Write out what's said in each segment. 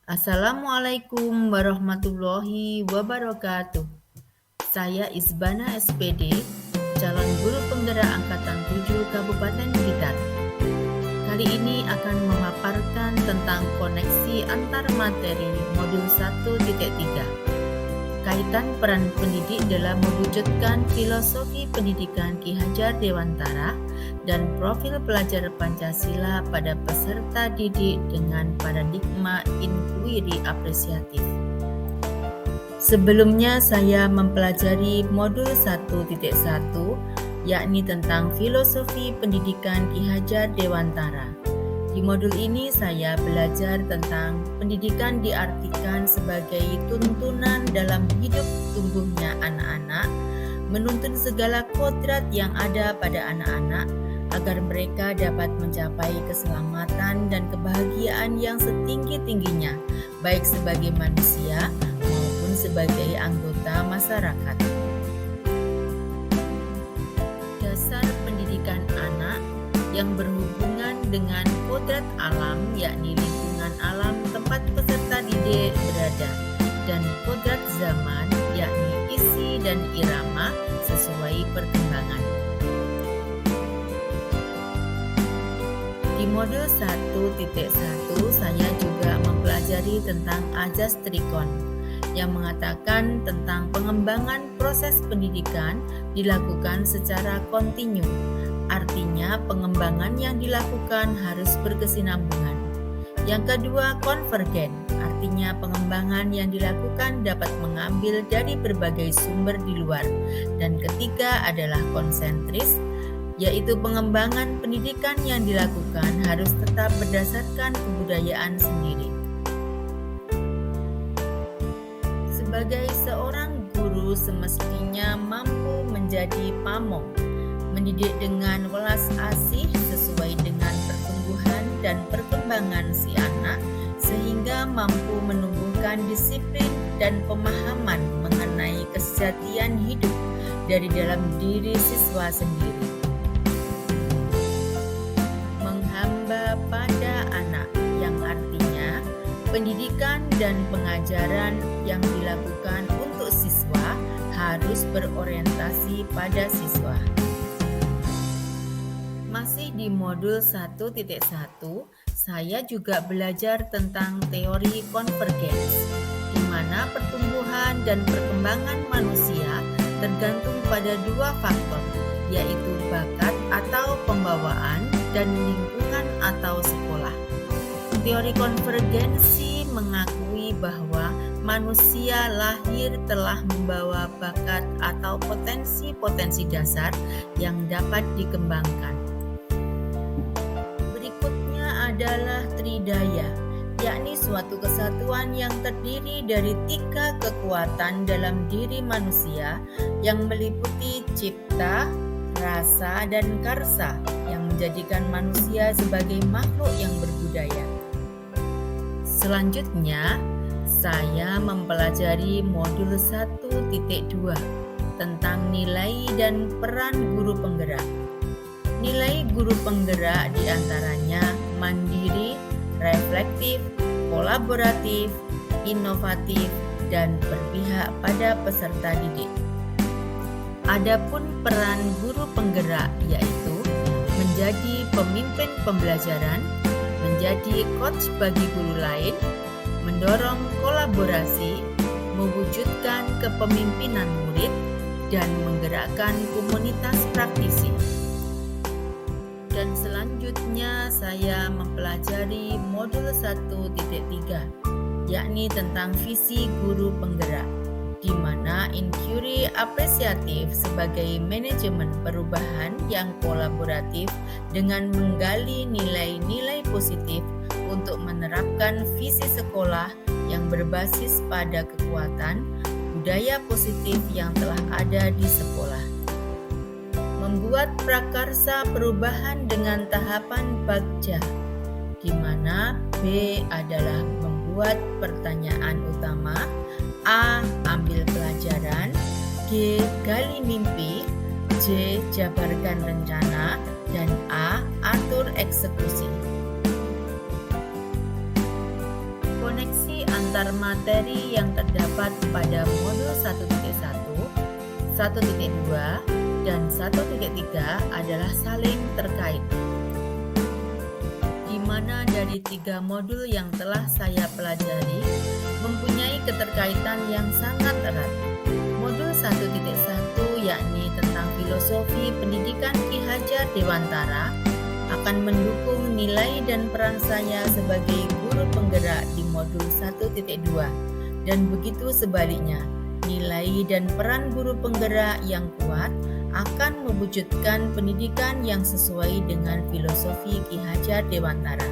Assalamualaikum warahmatullahi wabarakatuh. Saya Isbana SPD, calon guru penggerak Angkatan 7 Kabupaten Blitar. Kali ini akan memaparkan tentang koneksi antar materi modul 1.3. Kaitan peran pendidik dalam mewujudkan filosofi pendidikan Ki Hajar Dewantara dan profil pelajar Pancasila pada peserta didik dengan paradigma inquiry apresiatif. Sebelumnya saya mempelajari modul 1.1 yakni tentang filosofi pendidikan Ki Hajar Dewantara. Di modul ini saya belajar tentang pendidikan diartikan sebagai tuntunan dalam hidup tumbuhnya anak-anak, menuntun segala kodrat yang ada pada anak-anak agar mereka dapat mencapai keselamatan dan kebahagiaan yang setinggi-tingginya, baik sebagai manusia maupun sebagai anggota masyarakat. Dasar pendidikan anak yang berhubungan dengan kodrat alam, yakni lingkungan alam tempat peserta didik berada, dan kodrat zaman, yakni isi dan irama sesuai perkembangan. Di modul 1.1 saya juga mempelajari tentang azas trikon yang mengatakan tentang pengembangan proses pendidikan dilakukan secara kontinu. Artinya pengembangan yang dilakukan harus berkesinambungan. Yang kedua, konvergen, artinya pengembangan yang dilakukan dapat mengambil dari berbagai sumber di luar. Dan ketiga adalah konsentris, yaitu pengembangan pendidikan yang dilakukan harus tetap berdasarkan kebudayaan sendiri. Sebagai seorang guru semestinya mampu menjadi pamong, mendidik dengan welas asih sesuai dengan pertumbuhan dan perkembangan si anak sehingga mampu menumbuhkan disiplin dan pemahaman mengenai kesejatian hidup dari dalam diri siswa sendiri. Menghamba pada anak, yang artinya pendidikan dan pengajaran yang dilakukan untuk siswa harus berorientasi pada siswa. Masih di modul 1.1, saya juga belajar tentang teori konvergens, di mana pertumbuhan dan perkembangan manusia tergantung pada dua faktor, yaitu bakat atau pembawaan dan lingkungan atau sekolah. Teori konvergensi mengakui bahwa manusia lahir telah membawa bakat atau potensi-potensi dasar yang dapat dikembangkan. Adalah tridaya, yakni suatu kesatuan yang terdiri dari 3 kekuatan dalam diri manusia yang meliputi cipta, rasa, dan karsa yang menjadikan manusia sebagai makhluk yang berbudaya. Selanjutnya, saya mempelajari modul 1.2 tentang nilai dan peran guru penggerak. Nilai guru penggerak diantaranya mandiri, reflektif, kolaboratif, inovatif, dan berpihak pada peserta didik. Adapun peran guru penggerak yaitu menjadi pemimpin pembelajaran, menjadi coach bagi guru lain, mendorong kolaborasi, mewujudkan kepemimpinan murid, dan menggerakkan komunitas praktisi. Dan selanjutnya saya mempelajari modul 1.3, yakni tentang visi guru penggerak, di mana inquiry apresiatif sebagai manajemen perubahan yang kolaboratif dengan menggali nilai-nilai positif untuk menerapkan visi sekolah yang berbasis pada kekuatan budaya positif yang telah ada di sekolah. Membuat prakarsa perubahan dengan tahapan bagja, di mana B adalah membuat pertanyaan utama, A. ambil pelajaran, G. gali mimpi, J. jabarkan rencana, dan A. atur eksekusi. koneksi antar materi yang terdapat pada modul 1.1, 1.2, dan 1.3 adalah saling terkait, di mana dari 3 modul yang telah saya pelajari mempunyai keterkaitan yang sangat erat. Modul 1.1 yakni tentang filosofi pendidikan Ki Hajar Dewantara akan mendukung nilai dan peran saya sebagai guru penggerak di modul 1.2, dan begitu sebaliknya, nilai dan peran guru penggerak yang kuat akan mewujudkan pendidikan yang sesuai dengan filosofi Ki Hajar Dewantara.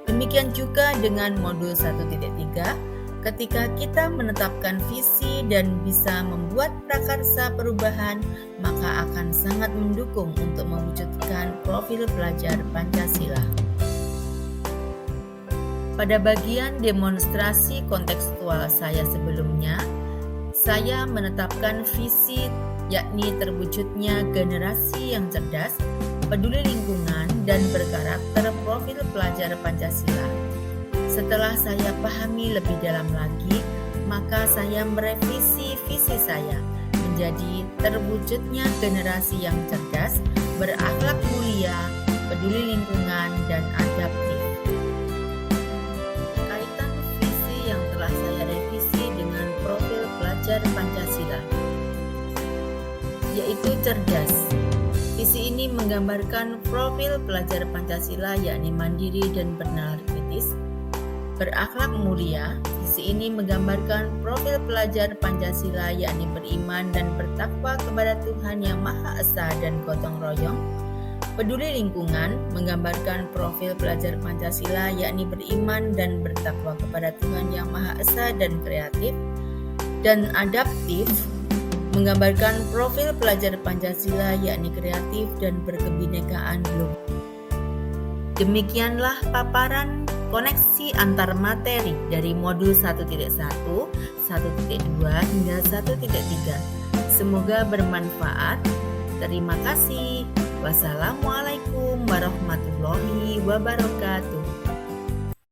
Demikian juga dengan modul 1.3, ketika kita menetapkan visi dan bisa membuat prakarsa perubahan, maka akan sangat mendukung untuk mewujudkan profil pelajar Pancasila. Pada bagian demonstrasi kontekstual saya sebelumnya, saya menetapkan visi yakni terwujudnya generasi yang cerdas, peduli lingkungan, dan berkarakter profil pelajar Pancasila. Setelah saya pahami lebih dalam lagi, maka saya merevisi visi saya menjadi terwujudnya generasi yang cerdas, berakhlak mulia, peduli lingkungan, dan adaptif. Kaitan visi yang telah saya revisi dengan profil pelajar Pancasila, yaitu cerdas. Visi ini menggambarkan profil pelajar Pancasila yakni mandiri dan bernalar kritis. Berakhlak mulia, visi ini menggambarkan profil pelajar Pancasila yakni beriman dan bertakwa kepada Tuhan Yang Maha Esa dan gotong royong. Peduli lingkungan menggambarkan profil pelajar Pancasila yakni beriman dan bertakwa kepada Tuhan Yang Maha Esa dan kreatif. Dan adaptif menggambarkan profil pelajar Pancasila yakni kreatif dan berkebinekaan global. Demikianlah paparan koneksi antar materi dari modul 1.1, 1.2 hingga 1.3. Semoga bermanfaat. Terima kasih. Wassalamualaikum warahmatullahi wabarakatuh.